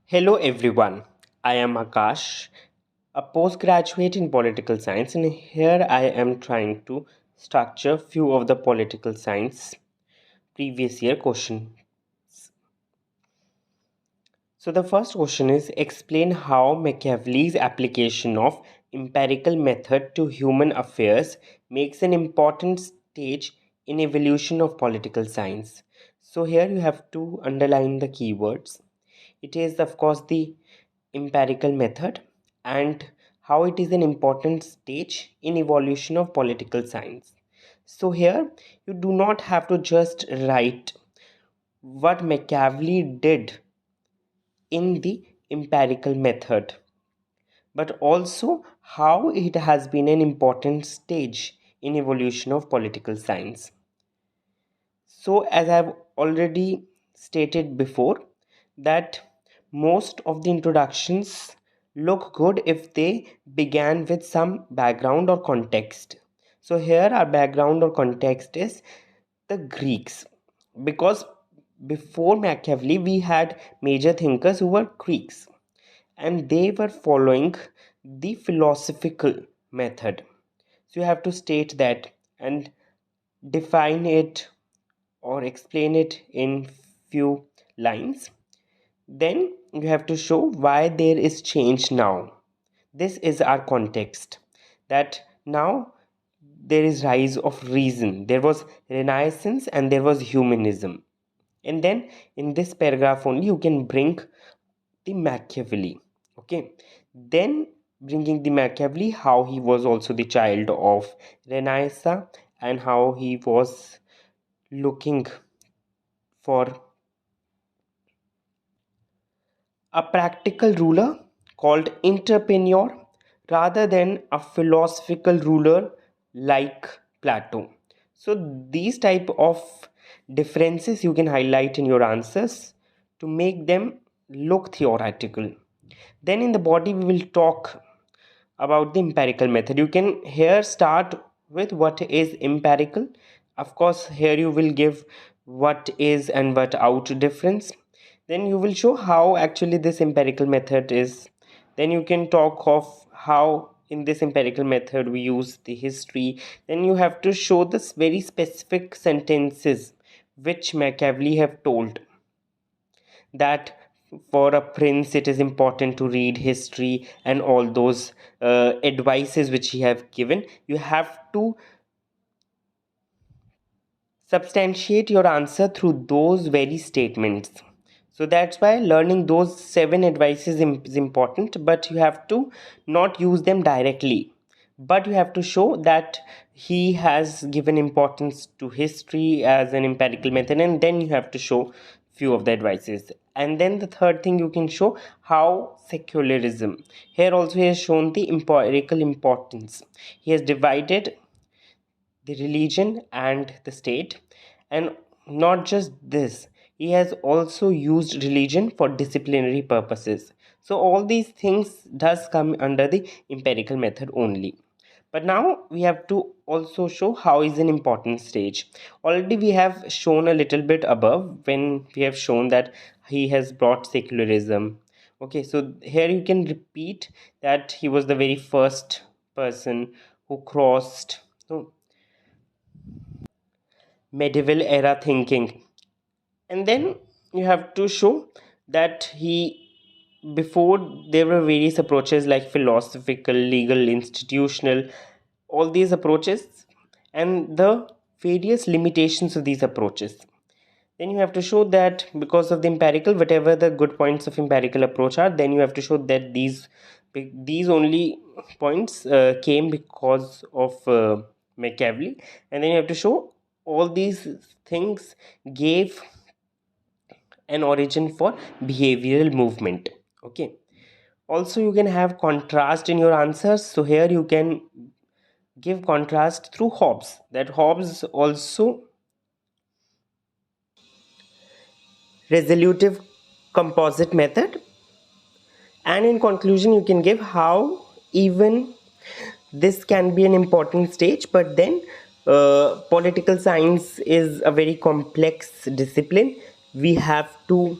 Hello everyone, I am Akash, a postgraduate in political science, and here I am trying to structure few of the political science previous year questions. So the first question is explain how Machiavelli's application of empirical method to human affairs makes an important stage in evolution of political science. So here you have to underline the keywords. It is of course the empirical method and how it is an important stage in evolution of political science. So here you do not have to just write what Machiavelli did in the empirical method, but also how it has been an important stage in evolution of political science. So as I've already stated before, that most of the introductions look good if they began with some background or context. So here our background or context is the Greeks, because before Machiavelli we had major thinkers who were Greeks and they were following the philosophical method. So you have to state that and define it or explain it in few lines. Then you have to show why there is change now. This is our context, that now there is rise of reason, there was renaissance and there was humanism. And then in this paragraph only you can bring the Machiavelli. Okay, then bringing the Machiavelli, how he was also the child of Renaissance and how he was looking for a practical ruler called entrepreneur rather than a philosophical ruler like Plato. So these type of differences you can highlight in your answers to make them look theoretical. Then in the body we will talk about the empirical method. You can here start with what is empirical. Of course here you will give what is and what out difference. Then you will show how actually this empirical method is. Then you can talk of how in this empirical method we use the history. Then you have to show this very specific sentences which Machiavelli have told, that for a prince it is important to read history and all those advices which he have given. You have to substantiate your answer through those very statements. So that's why learning those seven advices is important, but you have to not use them directly, but you have to show that he has given importance to history as an empirical method, and then you have to show few of the advices. And then the third thing you can show how secularism, here also he has shown the empirical importance. He has divided the religion and the state, and not just this, he has also used religion for disciplinary purposes. So all these things does come under the empirical method only. But now we have to also show how is an important stage. Already we have shown a little bit above when we have shown that he has brought secularism. Okay, so here you can repeat that he was the very first person who crossed, no, medieval era thinking. And then you have to show that he, before there were various approaches like philosophical, legal, institutional, all these approaches and the various limitations of these approaches. Then you have to show that because of the empirical, whatever the good points of empirical approach are, then you have to show that these only points came because of Machiavelli. And then you have to show all these things gave an origin for behavioral movement. Okay, also you can have contrast in your answers. So here you can give contrast through Hobbes, that Hobbes also resolutive composite method. And in conclusion you can give how even this can be an important stage, but then political science is a very complex discipline. We have to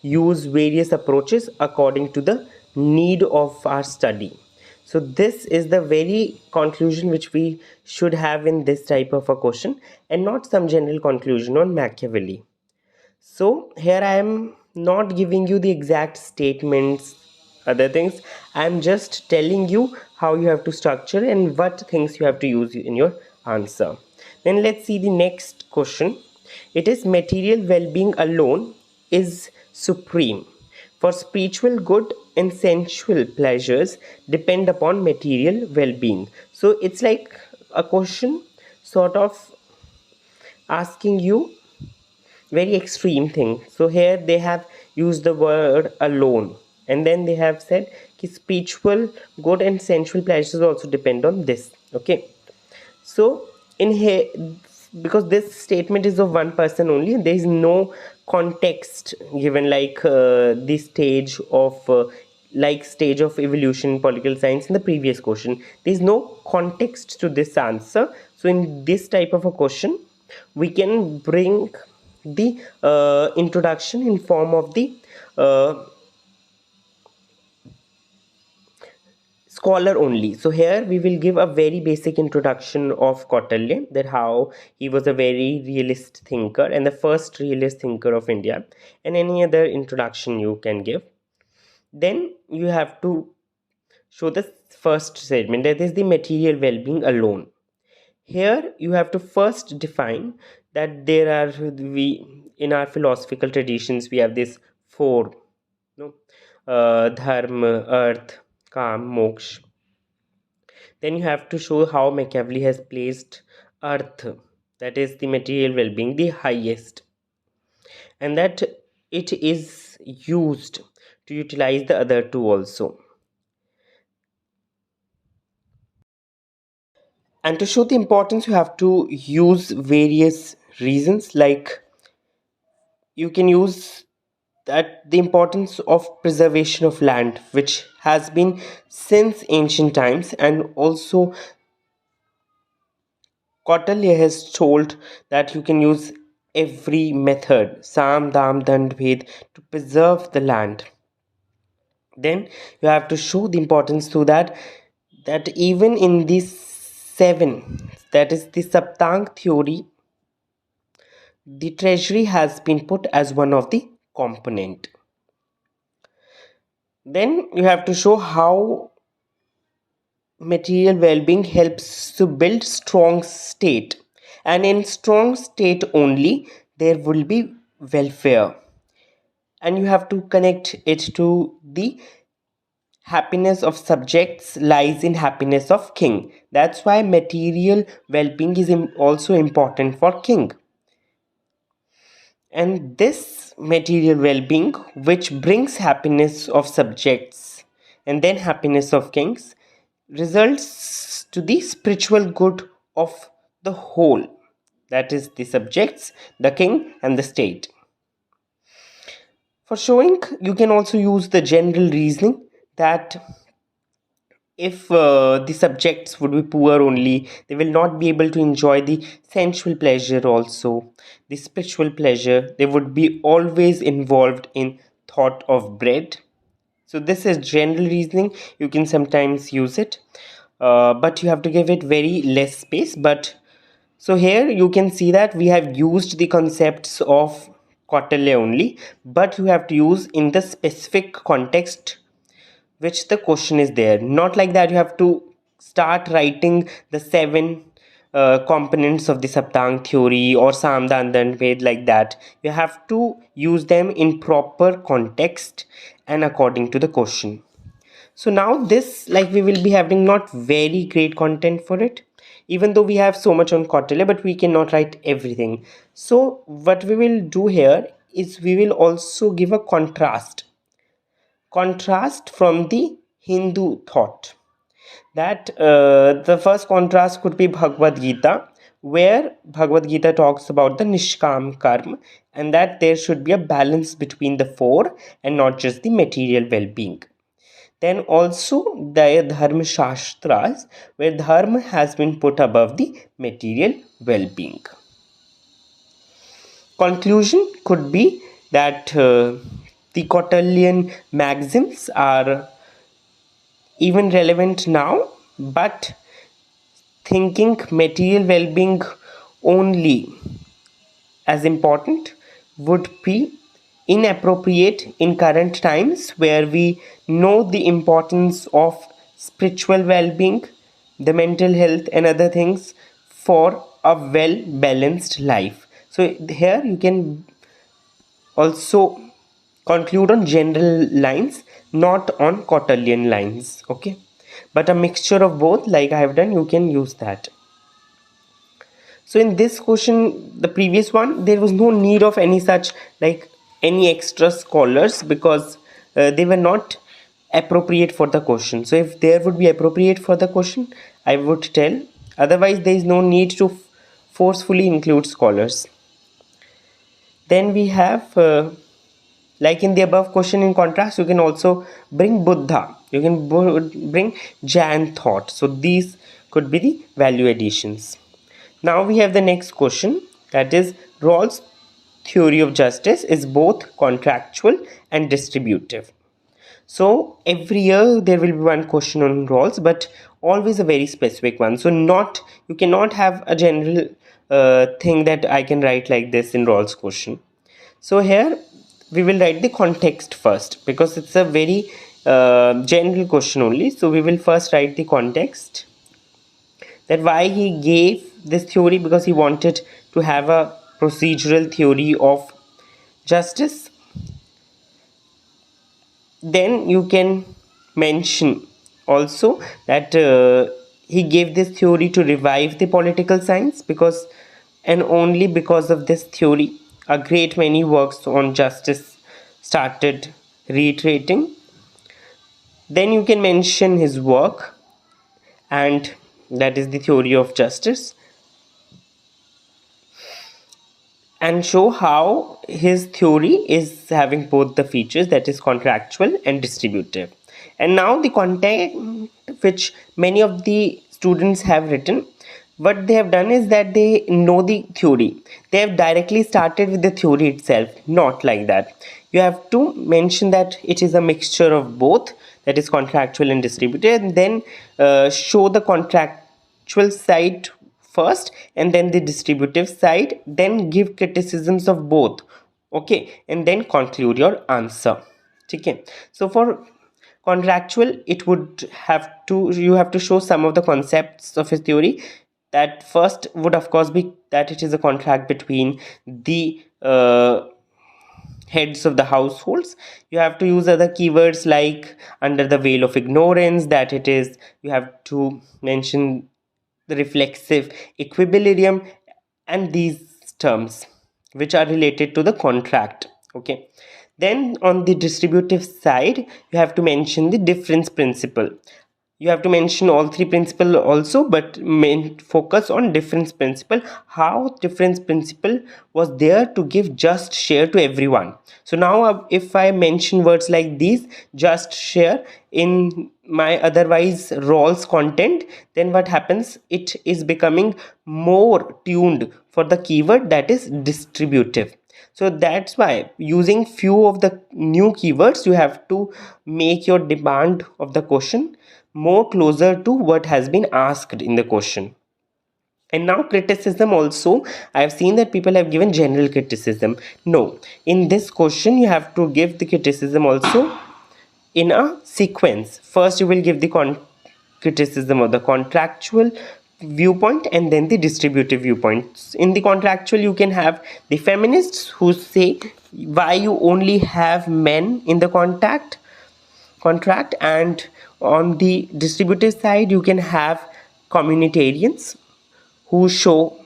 use various approaches according to the need of our study. So this is the very conclusion which we should have in this type of a question, and not some general conclusion on Machiavelli. So here I am not giving you the exact statements, other things. I am just telling you how you have to structure and what things you have to use in your answer. Then let's see the next question. It is material well-being alone is supreme. For spiritual good and sensual pleasures depend upon material well-being. So it's like a question sort of asking you very extreme thing. So here they have used the word alone, and then they have said ki spiritual good and sensual pleasures also depend on this. Okay, so in here, because this statement is of one person only, there is no context given, like the stage of like stage of evolution in political science in the previous question. There is no context to this answer. So in this type of a question, we can bring the introduction in form of the uh, scholar only. So here we will give a very basic introduction of Kautilya, that how he was a very realist thinker and the first realist thinker of India, and any other introduction you can give. Then you have to show the first statement, that is the material well-being alone. Here you have to first define that there are, we in our philosophical traditions we have this four, no, dharma, earth, kam, moksha. Then you have to show how Machiavelli has placed earth, that is the material well-being, the highest, and that it is used to utilize the other two also. And to show the importance, you have to use various reasons, like you can use that the importance of preservation of land, which has been since ancient times, and also Kautilya has told that you can use every method, Sam, Dam, Dand, Ved, to preserve the land. Then you have to show the importance to that, that even in these seven, that is the Saptang theory, the treasury has been put as one of the component. Then you have to show how material well-being helps to build strong state, and in strong state only there will be welfare, and you have to connect it to the happiness of subjects lies in happiness of king. That's why material well-being is also important for king. And this material well-being, which brings happiness of subjects and then happiness of kings, results to the spiritual good of the whole, that is the subjects, the king and the state. For showing, you can also use the general reasoning that if the subjects would be poor only, they will not be able to enjoy the sensual pleasure also, the spiritual pleasure. They would be always involved in thought of bread. So this is general reasoning. You can sometimes use it, but you have to give it very less space. But so here you can see that we have used the concepts of Kautilya only, but you have to use in the specific context which the question is there. Not like that you have to start writing the seven components of the Saptang theory or Samdandan Ved like that. You have to use them in proper context and according to the question. So now this, like, we will be having not very great content for it, even though we have so much on Kautilya, but we cannot write everything. So what we will do here is we will also give a contrast from the Hindu thought. That the first contrast could be Bhagavad Gita, where Bhagavad Gita talks about the Nishkam Karma, and that there should be a balance between the four and not just the material well being. Then also the Dharma Shastras, where Dharma has been put above the material well being. Conclusion could be that the Cotterlian maxims are even relevant now, but thinking material well-being only as important would be inappropriate in current times where we know the importance of spiritual well-being, the mental health and other things for a well balanced life. So here you can also conclude on general lines, not on quaternion lines, okay, but a mixture of both like I have done, you can use that. So in this question, the previous one, there was no need of any such like any extra scholars because they were not appropriate for the question. So if there would be appropriate for the question, I would tell. Otherwise, there is no need to forcefully include scholars. Then we have like in the above question, in contrast, you can also bring Buddha. You can bring Jain thought. So these could be the value additions. Now we have the next question, that is Rawls' theory of justice is both contractual and distributive. So every year there will be one question on Rawls, but always a very specific one. So not, you cannot have a general thing that I can write like this in Rawls question. So here we will write the context first because it's a very general question only. So we will first write the context, that why he gave this theory, because he wanted to have a procedural theory of justice. Then you can mention also that he gave this theory to revive the political science, because and only because of this theory a great many works on justice started reiterating. Then you can mention his work, and that is the theory of justice, and show how his theory is having both the features, that is contractual and distributive. And now the content which many of the students have written, what they have done is that they know the theory, they have directly started with the theory itself. Not like that, you have to mention that it is a mixture of both, that is contractual and distributive, and then show the contractual side first and then the distributive side, then give criticisms of both, okay, and then conclude your answer. Okay, so for contractual, it would have to, you have to show some of the concepts of his theory. That first would of course be that it is a contract between the heads of the households. You have to use other keywords like under the veil of ignorance, that it is, you have to mention the reflexive equilibrium and these terms which are related to the contract, okay. Then on the distributive side, you have to mention the difference principle. You have to mention all three principles also, but main focus on difference principle, how difference principle was there to give just share to everyone. So now if I mention words like these, just share, in my otherwise Rawls content, then what happens, it is becoming more tuned for the keyword that is distributive. So that's why using few of the new keywords, you have to make your demand of the question more closer to what has been asked in the question. And now criticism also, I have seen that people have given general criticism. No, in this question you have to give the criticism also in a sequence. First you will give the criticism of the contractual viewpoint and then the distributive viewpoints. In the contractual, you can have the feminists who say why you only have men in the contract, and on the distributive side you can have communitarians who show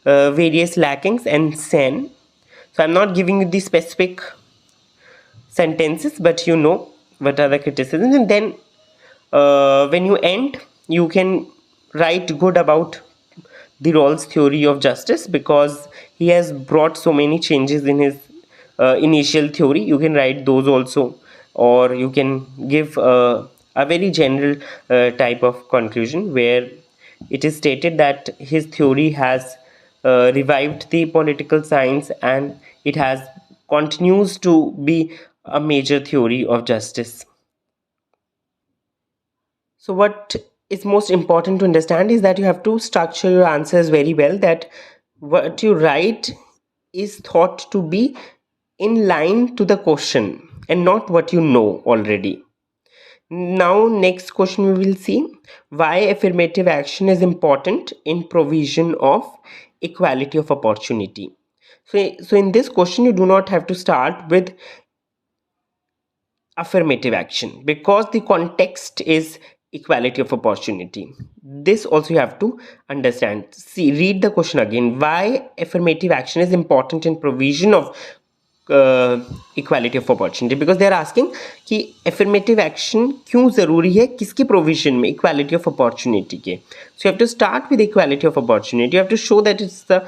various lackings and sen. So I'm not giving you the specific sentences, but you know what are the criticisms. And then when you end, you can write good about the Rawls theory of justice, because he has brought so many changes in his initial theory. You can write those also, or you can give a very general type of conclusion where it is stated that his theory has revived the political science, and it has continues to be a major theory of justice. So what is most important to understand is that you have to structure your answers very well, that what you write is thought to be in line to the question and not what you know already. Now, next question we will see why affirmative action is important in provision of equality of opportunity. So in this question, you do not have to start with affirmative action because the context is equality of opportunity. This also you have to understand. See, read the question again. Why affirmative action is important in provision of equality of opportunity, because they are asking कि affirmative action क्यों ज़रूरी है किसके provision में, equality of opportunity के. So you have to start with equality of opportunity. You have to show that it's the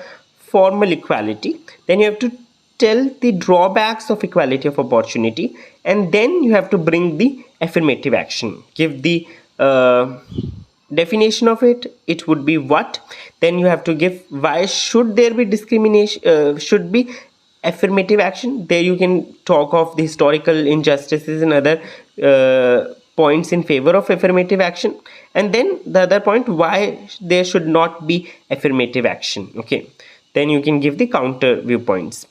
formal equality, then you have to tell the drawbacks of equality of opportunity, and then you have to bring the affirmative action, give the definition of it. It would be what, then you have to give why should there be discrimination, should be affirmative action. There you can talk of the historical injustices and other points in favor of affirmative action, and then the other point why there should not be affirmative action. Okay, then you can give the counter viewpoints.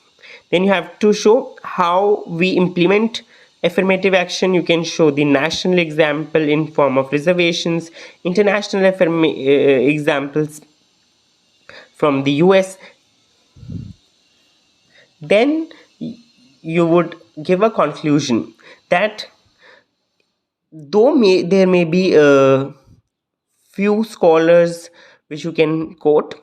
Then you have to show how we implement affirmative action. You can show the national example in form of reservations, international examples from the US. Then you would give a conclusion that though there may be a few scholars which you can quote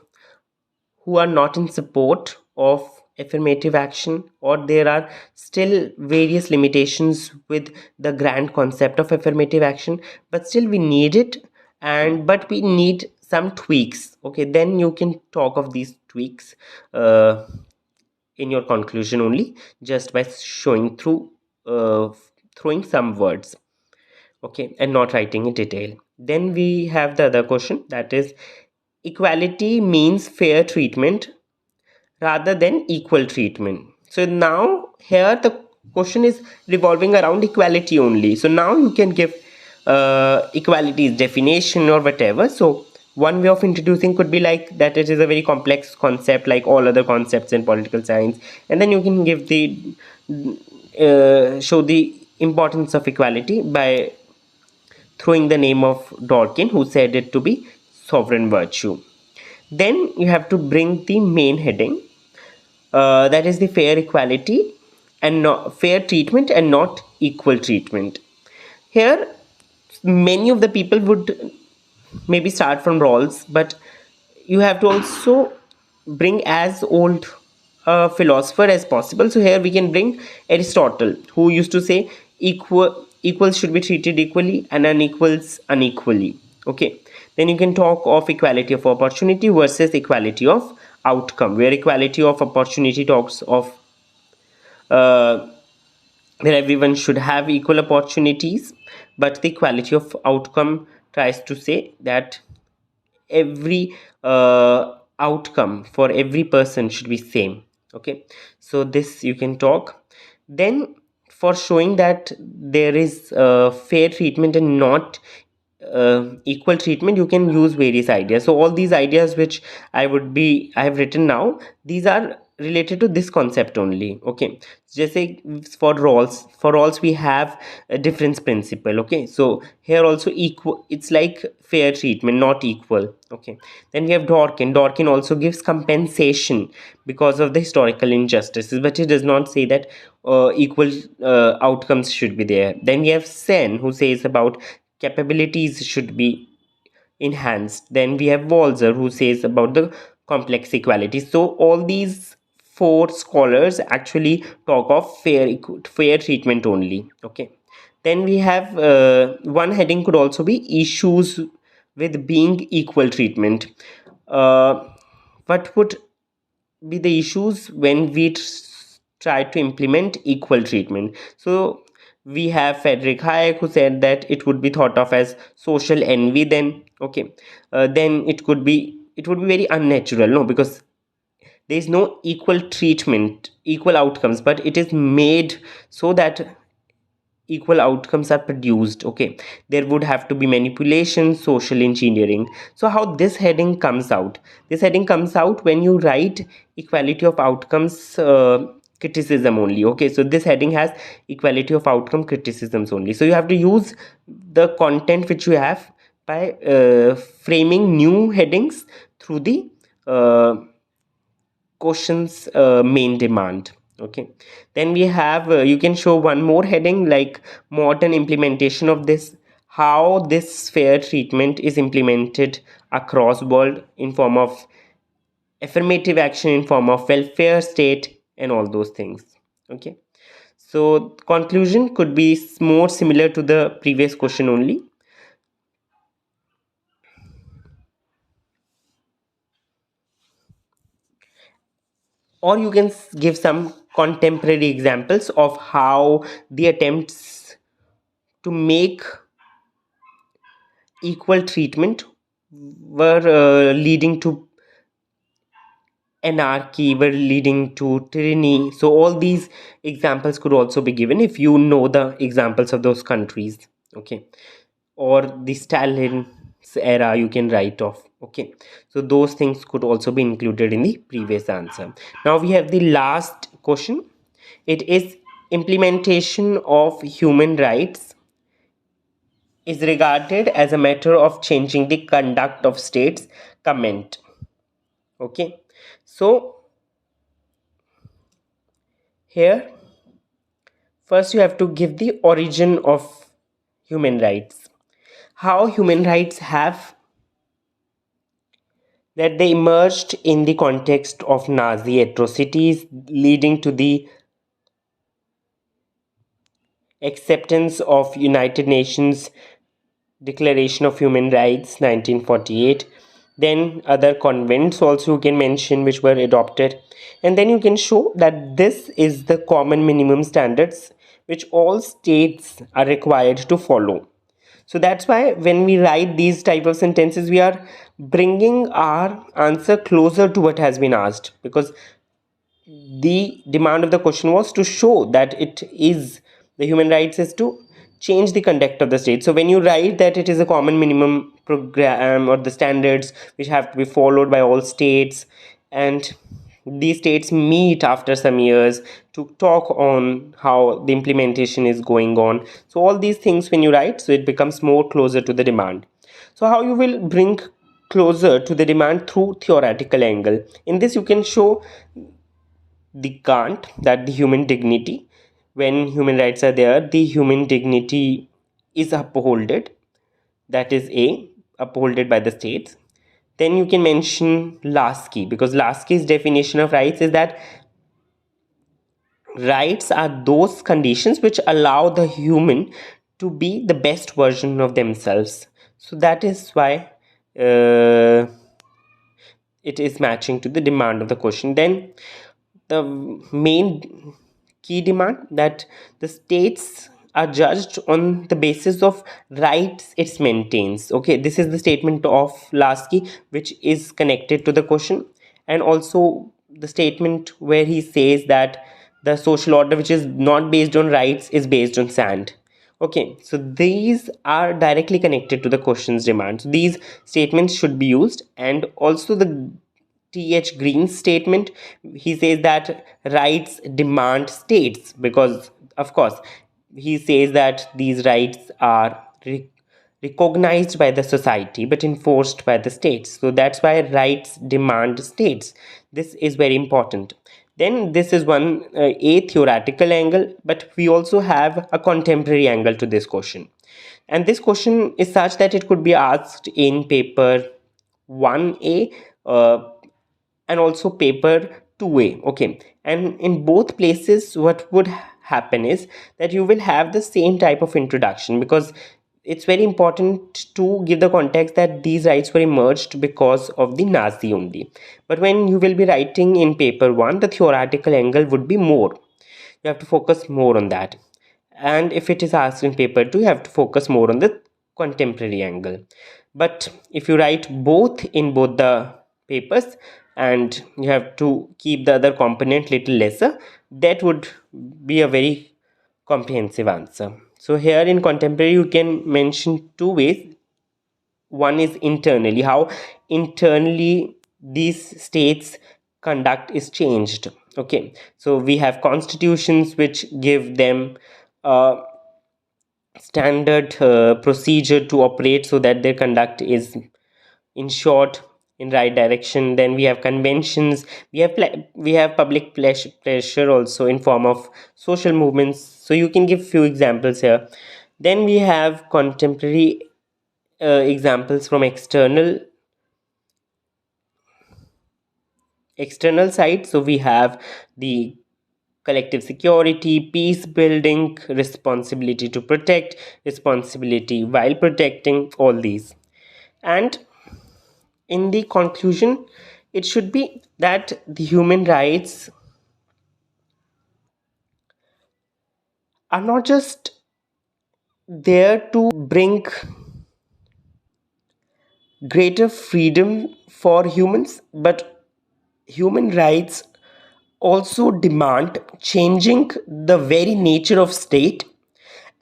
who are not in support of affirmative action, or there are still various limitations with the grand concept of affirmative action, but still we need it, and but we need some tweaks. Okay, then you can talk of these tweaks in your conclusion only, just by showing through throwing some words, okay, and not writing in detail. Then we have the other question, that is equality means fair treatment rather than equal treatment. So now here the question is revolving around equality only. So now you can give equality's definition or whatever. So one way of introducing could be like that it is a very complex concept like all other concepts in political science, and then you can give the show the importance of equality by throwing the name of Dworkin, who said it to be sovereign virtue. Then you have to bring the main heading, that is the fair equality and not fair treatment and not equal treatment. Here many of the people would maybe start from Rawls, but you have to also bring as old a philosopher as possible. So here we can bring Aristotle, who used to say equals should be treated equally and unequals unequally. Okay, then you can talk of equality of opportunity versus equality of outcome, where equality of opportunity talks of uh, where everyone should have equal opportunities, but the equality of outcome tries to say that every outcome for every person should be same. Okay, so this you can talk. Then for showing that there is fair treatment and not equal treatment, you can use various ideas. So all these ideas which I have written now, these are related to this concept only. Okay, जैसे for roles we have a difference principle. Okay, so here also equal, it's like fair treatment not equal. Okay, then we have Dworkin also gives compensation because of the historical injustices, but it does not say that equal outcomes should be there. Then we have Sen, who says about capabilities should be enhanced. Then we have Walzer, who says about the complex equality. So all these four scholars actually talk of fair treatment only. Okay, then we have one heading could also be issues with being equal treatment. What would be the issues when we try to implement equal treatment? So we have Frederick Hayek, who said that it would be thought of as social envy. Then okay, then it would be very unnatural, no, because there is no equal treatment, equal outcomes, but it is made so that equal outcomes are produced. Okay, there would have to be manipulation, social engineering. So how this heading comes out? This heading comes out when you write equality of outcomes criticism only. Okay, so this heading has equality of outcome criticisms only. So you have to use the content which you have by framing new headings through the questions main demand. Okay, then we have you can show one more heading like modern implementation of this, how this fair treatment is implemented across world in form of affirmative action, in form of welfare state, and all those things. Okay, so conclusion could be more similar to the previous question only. Or you can give some contemporary examples of how the attempts to make equal treatment were leading to anarchy, were leading to tyranny. So all these examples could also be given if you know the examples of those countries. Okay, or the Stalin's era you can write off. Okay, so those things could also be included in the previous answer. Now we have the last question. It is implementation of human rights is regarded as a matter of changing the conduct of states. Comment. Okay, so here first you have to give the origin of human rights, how human rights have that they emerged in the context of Nazi atrocities, leading to the acceptance of United Nations Declaration of Human Rights 1948. Then other convents also you can mention which were adopted. And then you can show that this is the common minimum standards which all states are required to follow. So that's why when we write these type of sentences, we are bringing our answer closer to what has been asked, because the demand of the question was to show that it is the human rights is to change the conduct of the state. So when you write that it is a common minimum program or the standards which have to be followed by all states, and these states meet after some years to talk on how the implementation is going on. So all these things when you write, so it becomes more closer to the demand. So how you will bring closer to the demand? Through theoretical angle. In this you can show the Kant that the human dignity, when human rights are there, the human dignity is upholded. That is A, upholded by the states. Then you can mention Lasky, because Lasky's definition of rights is that rights are those conditions which allow the human to be the best version of themselves. So that is why uh, it is matching to the demand of the question. Then the main key demand that the states are judged on the basis of rights it maintains. Okay, this is the statement of Lasky which is connected to the question, and also the statement where he says that the social order which is not based on rights is based on sand. Okay, so these are directly connected to the question's demand. So these statements should be used, and also the T.H. Green's statement, he says that rights demand states, because, of course, he says that these rights are recognized by the society but enforced by the states. So that's why rights demand states. This is very important. Then this is one a theoretical angle, but we also have a contemporary angle to this question. And this question is such that it could be asked in paper 1A and also paper 2A. Okay, and in both places what would happen is that you will have the same type of introduction, because it's very important to give the context that these rights were emerged because of the Nazi only. But when you will be writing in paper 1, the theoretical angle would be more. You have to focus more on that. And if it is asked in paper 2, you have to focus more on the contemporary angle. But if you write both in both the papers and you have to keep the other component little lesser, that would be a very comprehensive answer. So here in contemporary you can mention two ways. One is internally, how internally these states conduct is changed. Okay, so we have constitutions which give them a standard procedure to operate so that their conduct is, in short, in right direction. Then we have conventions, we have public pressure also in form of social movements. So you can give few examples here. Then we have contemporary examples from external side. So we have the collective security, peace building, responsibility to protect, responsibility while protecting, all these. And in the conclusion, it should be that the human rights are not just there to bring greater freedom for humans, but human rights also demand changing the very nature of state,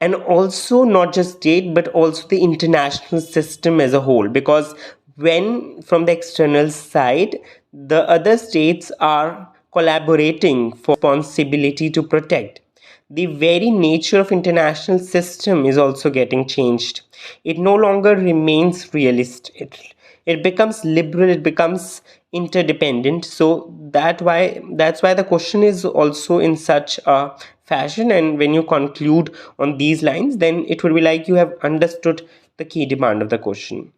and also not just state but also the international system as a whole. Because when from the external side the other states are collaborating for responsibility to protect, the very nature of international system is also getting changed. It no longer remains realist. It becomes liberal, it becomes interdependent. So that's why the question is also in such a fashion. And when you conclude on these lines, then it would be like you have understood the key demand of the question.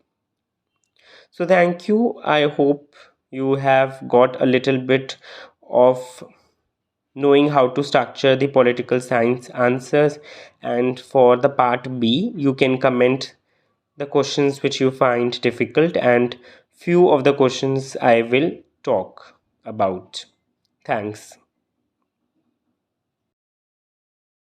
So thank you. I hope you have got a little bit of knowing how to structure the political science answers. And for the part B, you can comment the questions which you find difficult, and few of the questions I will talk about. Thanks.